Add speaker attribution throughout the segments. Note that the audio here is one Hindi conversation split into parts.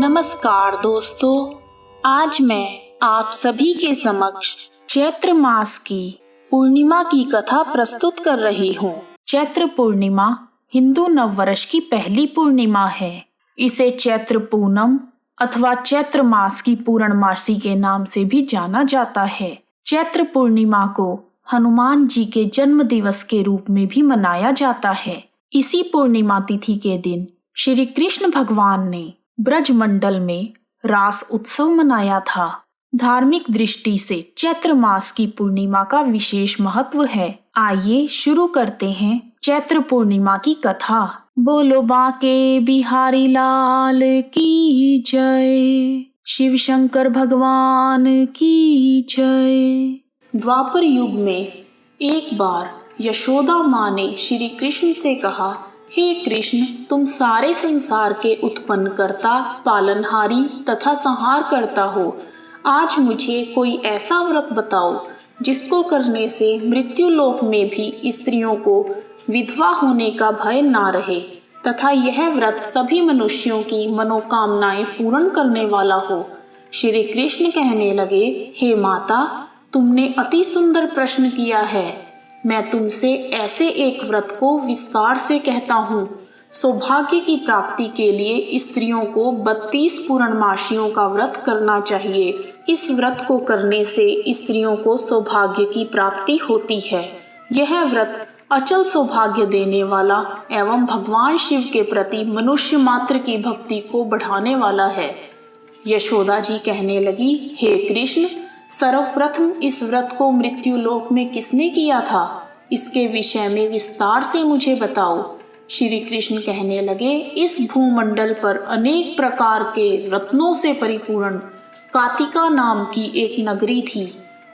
Speaker 1: नमस्कार दोस्तों, आज मैं आप सभी के समक्ष चैत्र मास की पूर्णिमा की कथा प्रस्तुत कर रही हूँ। चैत्र पूर्णिमा हिंदू नववर्ष की पहली पूर्णिमा है। इसे चैत्र पूनम अथवा चैत्र मास की पूर्णमासी के नाम से भी जाना जाता है। चैत्र पूर्णिमा को हनुमान जी के जन्म दिवस के रूप में भी मनाया जाता है। इसी पूर्णिमा तिथि के दिन श्री कृष्ण भगवान ने ब्रजमंडल में रास उत्सव मनाया था। धार्मिक दृष्टि से चैत्र मास की पूर्णिमा का विशेष महत्व है। आइए शुरू करते हैं चैत्र पूर्णिमा की कथा। बोलो बांके बिहारी लाल की जय, शिव शंकर भगवान की जय। द्वापर युग में एक बार यशोदा माँ ने श्री कृष्ण से कहा, हे कृष्ण, तुम सारे संसार के उत्पन्न करता, पालनहारी तथा संहार करता हो। आज मुझे कोई ऐसा व्रत बताओ जिसको करने से मृत्यु लोक में भी स्त्रियों को विधवा होने का भय ना रहे तथा यह व्रत सभी मनुष्यों की मनोकामनाएं पूर्ण करने वाला हो। श्री कृष्ण कहने लगे, हे माता, तुमने अति सुंदर प्रश्न किया है। मैं तुमसे ऐसे एक व्रत को विस्तार से कहता हूँ। सौभाग्य की प्राप्ति के लिए स्त्रियों को 32 पूर्णमासियों का व्रत करना चाहिए। इस व्रत को करने से स्त्रियों को सौभाग्य की प्राप्ति होती है। यह व्रत अचल सौभाग्य देने वाला एवं भगवान शिव के प्रति मनुष्य मात्र की भक्ति को बढ़ाने वाला है। यशोदा जी कहने लगी, हे कृष्ण, सर्वप्रथम इस व्रत को मृत्यु लोक में किसने किया था? इसके विषय में विस्तार से मुझे बताओ। श्री कृष्ण कहने लगे, इस भूमंडल पर अनेक प्रकार के रत्नों से परिपूर्ण कातिका नाम की एक नगरी थी।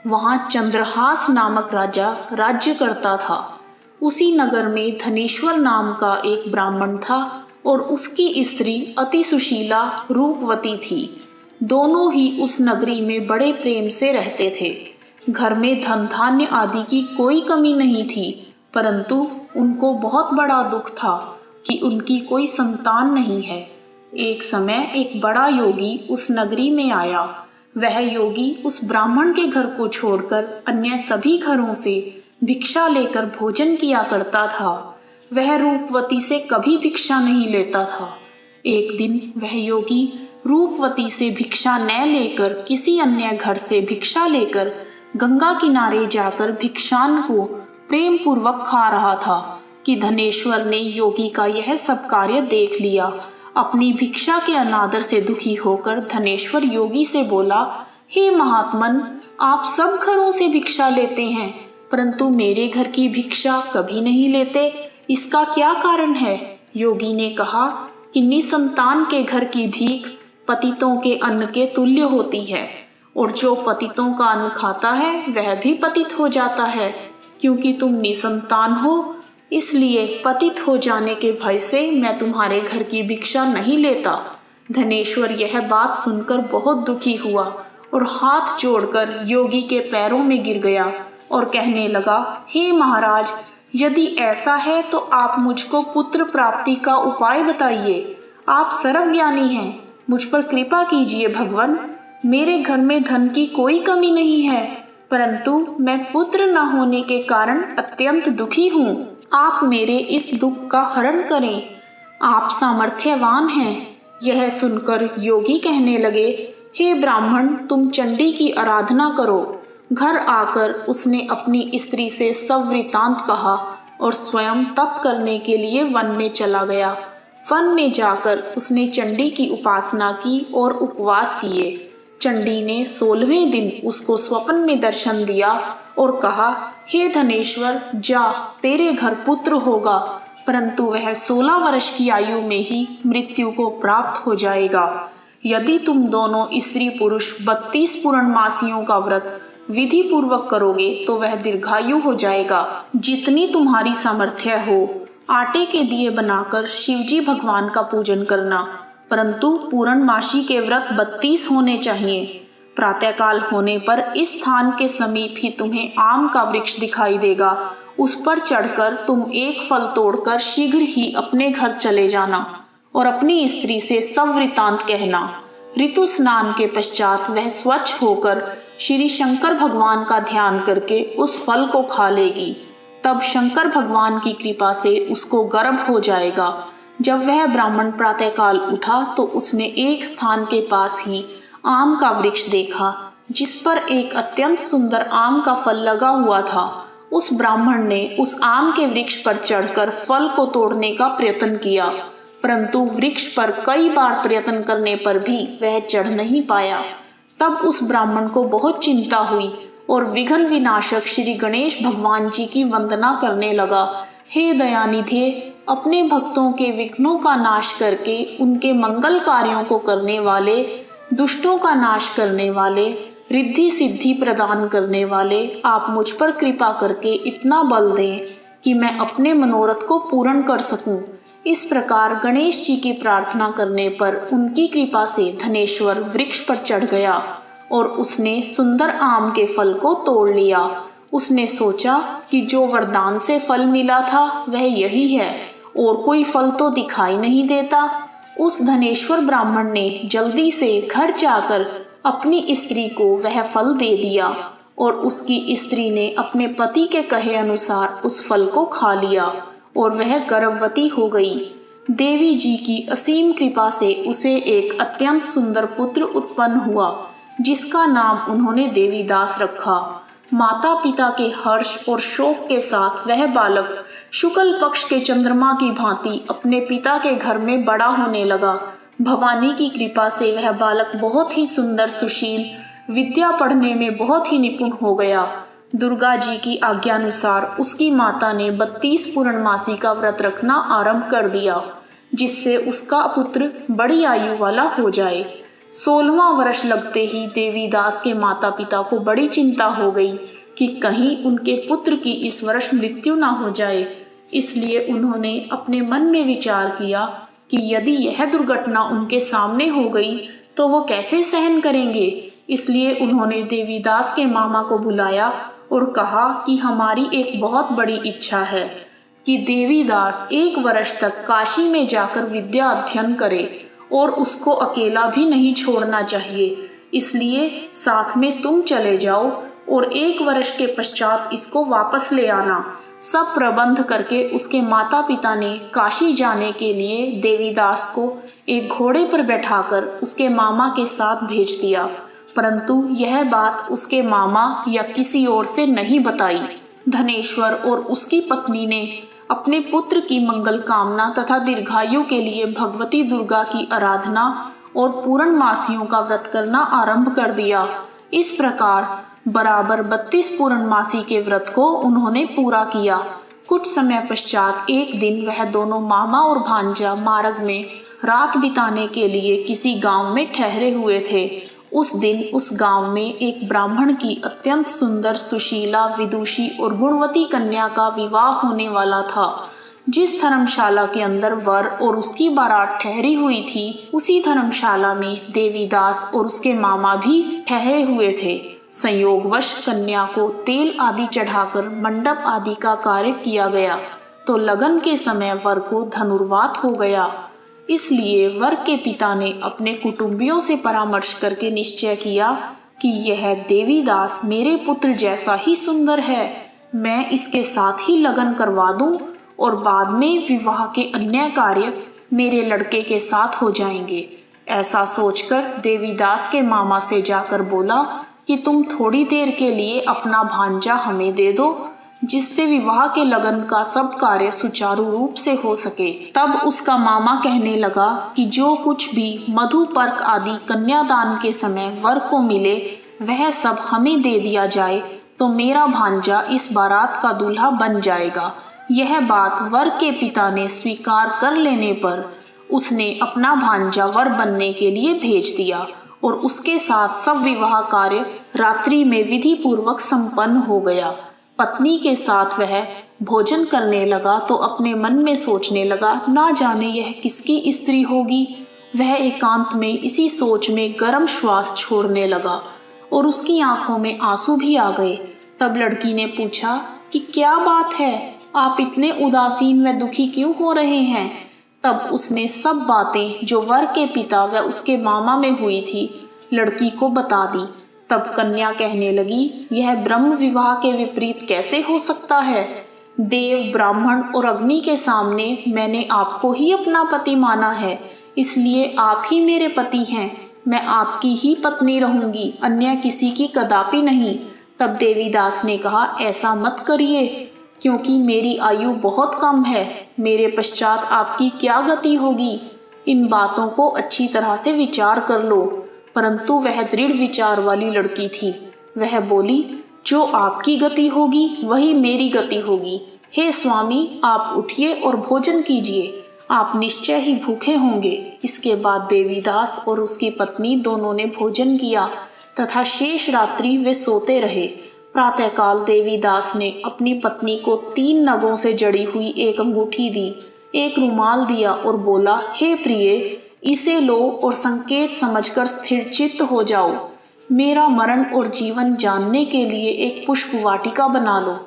Speaker 1: वहाँ चंद्रहास नामक राजा राज्य करता था। उसी नगर में धनेश्वर नाम का एक ब्राह्मण था और उसकी स्त्री अति सुशीला रूपवती थी। दोनों ही उस नगरी में बड़े प्रेम से रहते थे। घर में धन धान्य आदि की कोई कमी नहीं थी, परंतु उनको बहुत बड़ा दुख था कि उनकी कोई संतान नहीं है। एक समय एक बड़ा योगी उस नगरी में आया। वह योगी उस ब्राह्मण के घर को छोड़कर अन्य सभी घरों से भिक्षा लेकर भोजन किया करता था। वह रूपवती से कभी भिक्षा नहीं लेता था। एक दिन वह योगी रूपवती से भिक्षा न लेकर किसी अन्य घर से भिक्षा लेकर गंगा किनारे जाकर भिक्षान्न को प्रेम पूर्वक खा रहा था कि धनेश्वर ने योगी का यह सब कार्य देख लिया। अपनी भिक्षा के अनादर से दुखी होकर धनेश्वर योगी से बोला, हे महात्मन, आप सब घरों से भिक्षा लेते हैं परंतु मेरे घर की भिक्षा कभी नहीं लेते, इसका क्या कारण है? योगी ने कहा कि निसंतान के घर की भीख पतितों के अन्न के तुल्य होती है और जो पतितों का अन्न खाता है वह भी पतित हो जाता है। क्योंकि तुम निसंतान हो, इसलिए पतित हो जाने के भय से मैं तुम्हारे घर की भिक्षा नहीं लेता। धनेश्वर यह बात सुनकर बहुत दुखी हुआ और हाथ जोड़कर योगी के पैरों में गिर गया और कहने लगा, हे महाराज, यदि ऐसा है तो आप मुझको पुत्र प्राप्ति का उपाय बताइए। आप सर्वज्ञानी हैं, मुझ पर कृपा कीजिए भगवान। मेरे घर में धन की कोई कमी नहीं है, परंतु मैं पुत्र न होने के कारण अत्यंत दुखी हूँ। आप मेरे इस दुख का हरण करें। आप सामर्थ्यवान हैं। यह सुनकर योगी कहने लगे, हे ब्राह्मण, तुम चंडी की आराधना करो। घर आकर उसने अपनी स्त्री से सब वृतांत कहा और स्वयं तप करने के लिए वन में चला गया। वन में जाकर उसने चंडी की उपासना की और उपवास किए। चंडी ने 16वें दिन उसको स्वप्न में दर्शन दिया और कहा, हे धनेश्वर, जा, तेरे घर पुत्र होगा, परंतु वह 16 वर्ष की आयु में ही मृत्यु को प्राप्त हो जाएगा। यदि तुम दोनों स्त्री पुरुष 32 पूर्णमासियों का व्रत विधि पूर्वक करोगे तो वह दीर्घायु हो जाएगा। जितनी तुम्हारी सामर्थ्य हो, आटे के दिए बनाकर शिवजी भगवान का पूजन करना, परंतु पूर्णमासी के व्रत 32 होने चाहिए। प्रातःकाल होने पर इस स्थान के समीप ही तुम्हें आम का वृक्ष दिखाई देगा। उस पर चढ़कर तुम एक फल तोड़कर शीघ्र ही अपने घर चले जाना। और अपनी स्त्री से सब वृतांत कहना। ऋतु स्नान के पश्चात वह स्वच्छ होकर श्री शंकर भगवान का ध्यान करके उस फल को खा लेगी। तब शंकर भगवान की कृपा से उसको गर्भ हो जाएगा। जब वह ब्राह्मण प्रातःकाल उठा तो उसने एक स्थान के पास ही आम का वृक्ष देखा, जिस पर एक अत्यंत सुंदर आम का फल लगा हुआ था। उस ब्राह्मण ने उस आम के वृक्ष पर चढ़कर फल को तोड़ने का प्रयत्न किया, परंतु वृक्ष पर कई बार प्रयत्न करने पर भी वह चढ़ नहीं पाया। तब उस ब्राह्मण को बहुत चिंता हुई और विघ्न विनाशक श्री गणेश भगवान जी की वंदना करने लगा। हे दयानिधे, अपने भक्तों के विघ्नों का नाश करके उनके मंगल कार्यों को करने वाले, दुष्टों का नाश करने वाले, रिद्धि सिद्धि प्रदान करने वाले, आप मुझ पर कृपा करके इतना बल दें कि मैं अपने मनोरथ को पूर्ण कर सकूं। इस प्रकार गणेश जी की प्रार्थना करने पर उनकी कृपा से धनेश्वर वृक्ष पर चढ़ गया और उसने सुंदर आम के फल को तोड़ लिया। उसने सोचा कि जो वरदान से फल मिला था वह यही है और कोई फल तो दिखाई नहीं देता। उस धनेश्वर ब्राह्मण ने जल्दी से घर जाकर अपनी स्त्री को वह फल दे दिया और उसकी स्त्री ने अपने पति के कहे अनुसार उस फल को खा लिया और वह गर्भवती हो गई। देवी जी की असीम कृपा से उसे एक अत्यंत सुंदर पुत्र उत्पन्न हुआ, जिसका नाम उन्होंने देवीदास रखा। माता पिता के हर्ष और शोक के साथ वह बालक शुक्ल पक्ष के चंद्रमा की भांति अपने पिता के घर में बड़ा होने लगा। भवानी की कृपा से वह बालक बहुत ही सुंदर, सुशील, विद्या पढ़ने में बहुत ही निपुण हो गया। दुर्गा जी की आज्ञानुसार उसकी माता ने 32 पूर्णमासी का व्रत रखना आरंभ कर दिया, जिससे उसका पुत्र बड़ी आयु वाला हो जाए। 16वां वर्ष लगते ही देवीदास के माता पिता को बड़ी चिंता हो गई कि कहीं उनके पुत्र की इस वर्ष मृत्यु ना हो जाए। इसलिए उन्होंने अपने मन में विचार किया कि यदि यह दुर्घटना उनके सामने हो गई तो वो कैसे सहन करेंगे। इसलिए उन्होंने देवीदास के मामा को बुलाया और कहा कि हमारी एक बहुत बड़ी इच्छा है कि देवीदास 1 वर्ष तक काशी में जाकर विद्या अध्ययन करे और उसको अकेला भी नहीं छोड़ना चाहिए। इसलिए साथ में तुम चले जाओ और 1 वर्ष के पश्चात इसको वापस ले आना। सब प्रबंध करके उसके माता पिता ने काशी जाने के लिए देवीदास को एक घोड़े पर बैठाकर उसके मामा के साथ भेज दिया, परंतु यह बात उसके मामा या किसी और से नहीं बताई। धनेश्वर और उसकी पत्नी ने अपने पुत्र की मंगल कामना तथा दीर्घायु के लिए भगवती दुर्गा की आराधना और पूर्णमासियों का व्रत करना आरंभ कर दिया। इस प्रकार बराबर 32 पूर्णमासी के व्रत को उन्होंने पूरा किया। कुछ समय पश्चात एक दिन वह दोनों मामा और भांजा मार्ग में रात बिताने के लिए किसी गांव में ठहरे हुए थे। उस दिन उस गांव में एक ब्राह्मण की अत्यंत सुंदर, सुशीला, विदुषी और गुणवती कन्या का विवाह होने वाला था। जिस धर्मशाला के अंदर वर और उसकी बारात ठहरी हुई थी, उसी धर्मशाला में देवीदास और उसके मामा भी ठहरे हुए थे। संयोगवश कन्या को तेल आदि चढ़ाकर मंडप आदि का कार्य किया गया तो लगन के समय वर को धनुर्वात हो गया। इसलिए वर के पिता ने अपने कुटुंबियों से परामर्श करके निश्चय किया कि यह देवीदास मेरे पुत्र जैसा ही सुंदर है, मैं इसके साथ ही लगन करवा दूं और बाद में विवाह के अन्य कार्य मेरे लड़के के साथ हो जाएंगे। ऐसा सोचकर देवीदास के मामा से जाकर बोला कि तुम थोड़ी देर के लिए अपना भांजा हमें दे दो, जिससे विवाह के लगन का सब कार्य सुचारू रूप से हो सके। तब उसका मामा कहने लगा कि जो कुछ भी मधु पर्क आदि कन्यादान के समय वर को मिले वह सब हमें दे दिया जाए तो मेरा भांजा इस बारात का दूल्हा बन जाएगा। यह बात वर के पिता ने स्वीकार कर लेने पर उसने अपना भांजा वर बनने के लिए भेज दिया और उसके साथ सब विवाह कार्य रात्रि में विधि पूर्वक संपन्न हो गया। पत्नी के साथ वह भोजन करने लगा तो अपने मन में सोचने लगा, ना जाने यह किसकी स्त्री होगी। वह एकांत में इसी सोच में गर्म श्वास छोड़ने लगा और उसकी आंखों में आंसू भी आ गए। तब लड़की ने पूछा कि क्या बात है, आप इतने उदासीन व दुखी क्यों हो रहे हैं। तब उसने सब बातें जो वर के पिता व उसके मामा में हुई थी लड़की को बता दी। तब कन्या कहने लगी, यह ब्रह्म विवाह के विपरीत कैसे हो सकता है? देव, ब्राह्मण और अग्नि के सामने मैंने आपको ही अपना पति माना है, इसलिए आप ही मेरे पति हैं। मैं आपकी ही पत्नी रहूंगी, अन्य किसी की कदापि नहीं। तब देवीदास ने कहा, ऐसा मत करिए, क्योंकि मेरी आयु बहुत कम है। मेरे पश्चात आपकी क्या गति होगी? इन बातों को अच्छी तरह से विचार कर लो। परंतु वह दृढ़ विचार वाली लड़की थी। वह बोली, जो आपकी गति होगी वही मेरी गति होगी। हे स्वामी, आप उठिए और भोजन कीजिए, आप निश्चय ही भूखे होंगे। इसके बाद देवीदास और उसकी पत्नी दोनों ने भोजन किया तथा शेष रात्रि वे सोते रहे। प्रातःकाल देवीदास ने अपनी पत्नी को 3 नगों से जड़ी हुई एक अंगूठी दी, एक रुमाल दिया और बोला, हे प्रिय, इसे लो और संकेत समझकर स्थिर चित्त हो जाओ। मेरा मरण और जीवन जानने के लिए एक पुष्प वाटिका बना लो।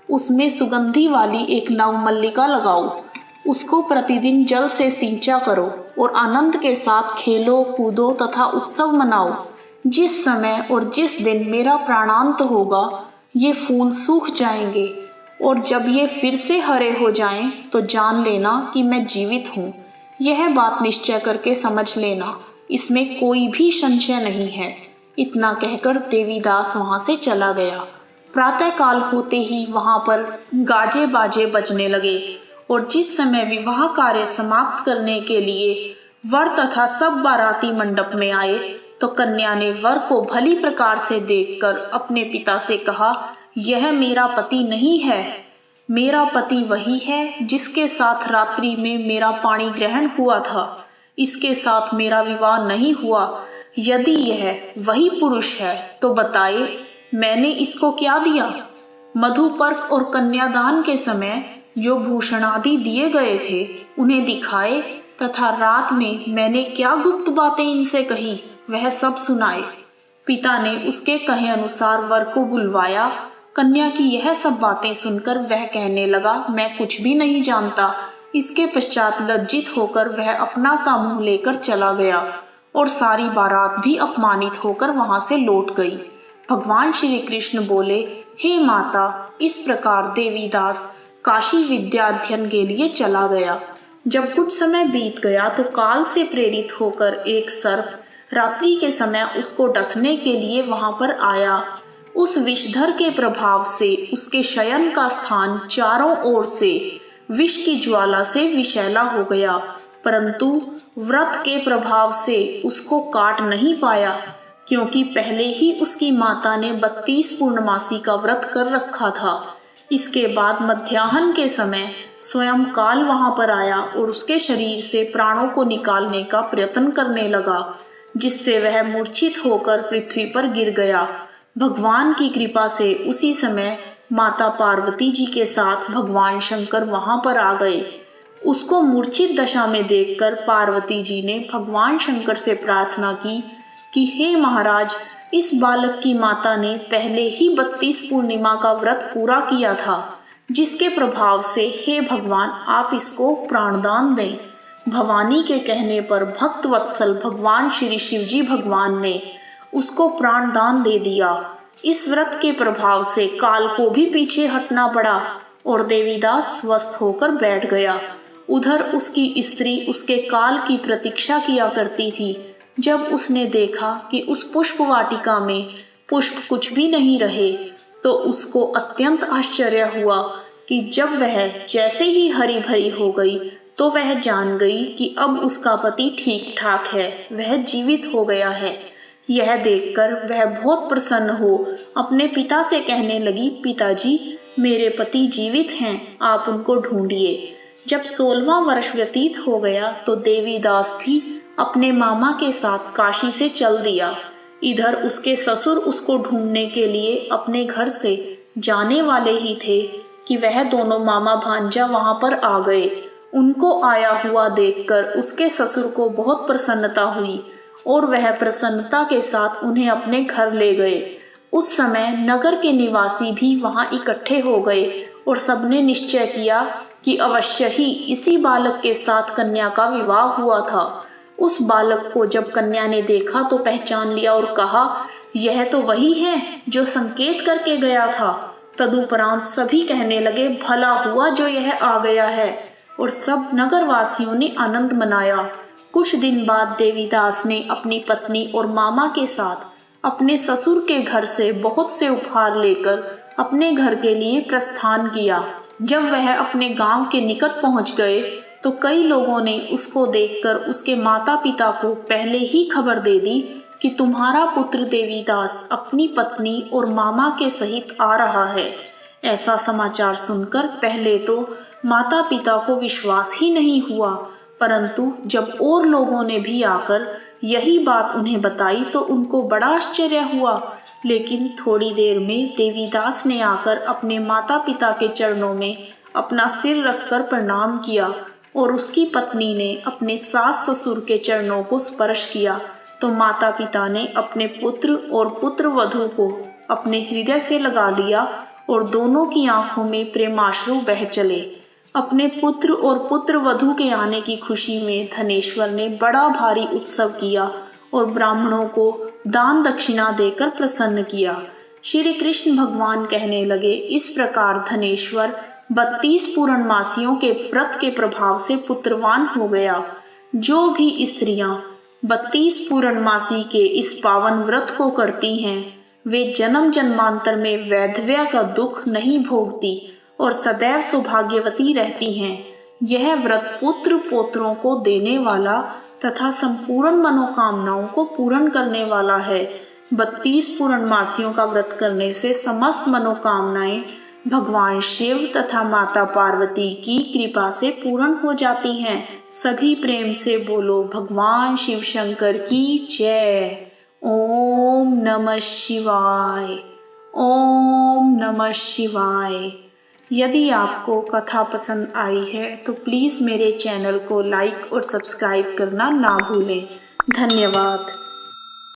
Speaker 1: उसमें सुगंधी वाली एक नवमल्लिका लगाओ। उसको प्रतिदिन जल से सिंचा करो और आनंद के साथ खेलो, कूदो तथा उत्सव मनाओ। जिस समय और जिस दिन मेरा प्राणांत होगा, ये फूल सूख जाएंगे और जब ये फिर से हरे हो जाएं, तो जान लेना कि मैं जीवित हूँ। यह बात निश्चय करके समझ लेना, इसमें कोई भी संशय नहीं है। इतना कहकर देवीदास वहां से चला गया। प्रातःकाल होते ही वहां पर गाजे बाजे बजने लगे और जिस समय विवाह कार्य समाप्त करने के लिए वर तथा सब बाराती मंडप में आए, तो कन्या ने वर को भली प्रकार से देखकर अपने पिता से कहा, यह मेरा पति नहीं है। मेरा पति वही है जिसके साथ रात्रि में मेरा पाणी ग्रहण हुआ था। इसके साथ मेरा विवाह नहीं हुआ। यदि यह वही पुरुष है तो बताए, मैंने इसको क्या दिया? मधुपर्क और कन्यादान के समय जो भूषण आदि दिए गए थे उन्हें दिखाए तथा रात में मैंने क्या गुप्त बातें इनसे कही वह सब सुनाए। पिता ने उसके कहे अनुसार वर को बुलवाया। कन्या की यह सब बातें सुनकर वह कहने लगा, मैं कुछ भी नहीं जानता। इसके पश्चात लज्जित होकर वह अपना सा मुंह लेकर चला गया और सारी बारात भी अपमानित होकर वहां से लौट गई। भगवान श्री कृष्ण बोले, हे माता, इस प्रकार देवीदास काशी विद्याध्ययन के लिए चला गया। जब कुछ समय बीत गया तो काल से प्रेरित होकर एक सर्प रात्रि के समय उसको डसने के लिए वहां पर आया। उस विषधर के प्रभाव से उसके शयन का स्थान चारों ओर से विष की ज्वाला से विषैला हो गया, परंतु व्रत के प्रभाव से उसको काट नहीं पाया, क्योंकि पहले ही उसकी माता ने 32 पूर्णमासी का व्रत कर रखा था। इसके बाद मध्याह्न के समय स्वयं काल वहां पर आया और उसके शरीर से प्राणों को निकालने का प्रयत्न करने लगा, जिससे वह मूर्छित होकर पृथ्वी पर गिर गया। भगवान की कृपा से उसी समय माता पार्वती जी के साथ भगवान शंकर वहां पर आ गए। उसको मूर्छित दशा में देखकर पार्वती जी ने भगवान शंकर से प्रार्थना की कि हे महाराज, इस बालक की माता ने पहले ही 32 पूर्णिमा का व्रत पूरा किया था, जिसके प्रभाव से हे भगवान आप इसको प्राणदान दें। भवानी के कहने पर भक्त वत्सल भगवान श्री शिवजी भगवान ने उसको प्राणदान दे दिया। इस व्रत के प्रभाव से काल को भी पीछे हटना पड़ा और देवीदास स्वस्थ होकर बैठ गया। उधर उसकी स्त्री उसके काल की प्रतीक्षा किया करती थी। जब उसने देखा कि उस पुष्प वाटिका में पुष्प कुछ भी नहीं रहे, तो उसको अत्यंत आश्चर्य हुआ कि जब वह जैसे ही हरी भरी हो गई तो वह जान गई कि अब उसका पति ठीक ठाक है, वह जीवित हो गया है। यह देखकर वह बहुत प्रसन्न हो अपने पिता से कहने लगी, पिताजी, मेरे पति जीवित हैं, आप उनको ढूंढिए। जब 16वां वर्ष व्यतीत हो गया तो देवीदास भी अपने मामा के साथ काशी से चल दिया। इधर उसके ससुर उसको ढूंढने के लिए अपने घर से जाने वाले ही थे कि वह दोनों मामा भांजा वहां पर आ गए। उनको आया हुआ देखकर उसके ससुर को बहुत प्रसन्नता हुई और वह प्रसन्नता के साथ उन्हें अपने घर ले गए। उस समय नगर के निवासी भी वहां इकट्ठे हो गए और सबने निश्चय किया कि अवश्य ही इसी बालक के साथ कन्या का विवाह हुआ था। उस बालक को जब कन्या ने देखा तो पहचान लिया और कहा, यह तो वही है जो संकेत करके गया था। तदुपरांत सभी कहने लगे, भला हुआ जो यह आ गया है, और सब नगरवासियों ने आनंद मनाया। कुछ दिन बाद देवीदास ने अपनी पत्नी और मामा के साथ अपने ससुर के घर से बहुत से उपहार लेकर अपने घर के लिए प्रस्थान किया। जब वह अपने गांव के निकट पहुंच गए तो कई लोगों ने उसको देखकर उसके माता पिता को पहले ही खबर दे दी कि तुम्हारा पुत्र देवीदास अपनी पत्नी और मामा के सहित आ रहा है। ऐसा समाचार सुनकर पहले तो माता पिता को विश्वास ही नहीं हुआ, परंतु जब और लोगों ने भी आकर यही बात उन्हें बताई तो उनको बड़ा आश्चर्य हुआ। लेकिन थोड़ी देर में देवीदास ने आकर अपने माता पिता के चरणों में अपना सिर रखकर प्रणाम किया और उसकी पत्नी ने अपने सास ससुर के चरणों को स्पर्श किया तो माता पिता ने अपने पुत्र और पुत्र वधू को अपने हृदय से लगा लिया और दोनों की आंखों में प्रेमाश्रु बह चले। अपने पुत्र और पुत्र वधू के आने की खुशी में धनेश्वर ने बड़ा भारी उत्सव किया और ब्राह्मणों को दान दक्षिणा देकर प्रसन्न किया। श्री कृष्ण भगवान कहने लगे, इस प्रकार धनेश्वर 32 पूर्णमासियों के व्रत के प्रभाव से पुत्रवान हो गया। जो भी स्त्रियां 32 पूर्णमासी के इस पावन व्रत को करती हैं, वे जन्म जन्मांतर में वैधव्य का दुख नहीं भोगती और सदैव सौभाग्यवती रहती हैं। यह व्रत पुत्र पोत्रों को देने वाला तथा संपूर्ण मनोकामनाओं को पूर्ण करने वाला है। 32 पूर्णमासियों का व्रत करने से समस्त मनोकामनाएं भगवान शिव तथा माता पार्वती की कृपा से पूर्ण हो जाती हैं। सभी प्रेम से बोलो, भगवान शिव शंकर की जय। ओम नमः शिवाय। ओम नमः शिवाय। यदि आपको कथा पसंद आई है तो प्लीज़ मेरे चैनल को लाइक और सब्सक्राइब करना ना भूलें। धन्यवाद।